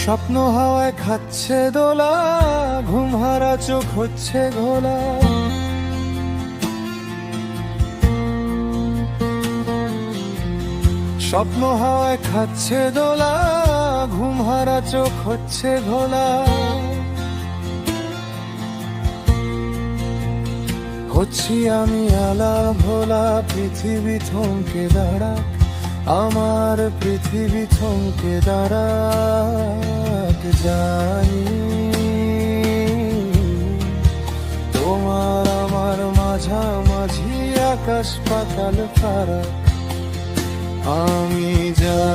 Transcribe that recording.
স্বপ্ন হাওয়ায় খাচ্ছে দোলা, ঘুম হারা চোখ হচ্ছে ঘোলা। স্বপ্ন হাওয়ায় খাচ্ছে দোলা, ঘুম হারা চোখ হচ্ছে ঘোলা। হচ্ছি আমি আলা ভোলা, পৃথিবী থমকে দাঁড়াক, আমার পৃথিবী থমকে দাঁড়াক। জানি তোমার আমার মাঝামাঝি আকাশ পাতাল ফারাক। আমি জানি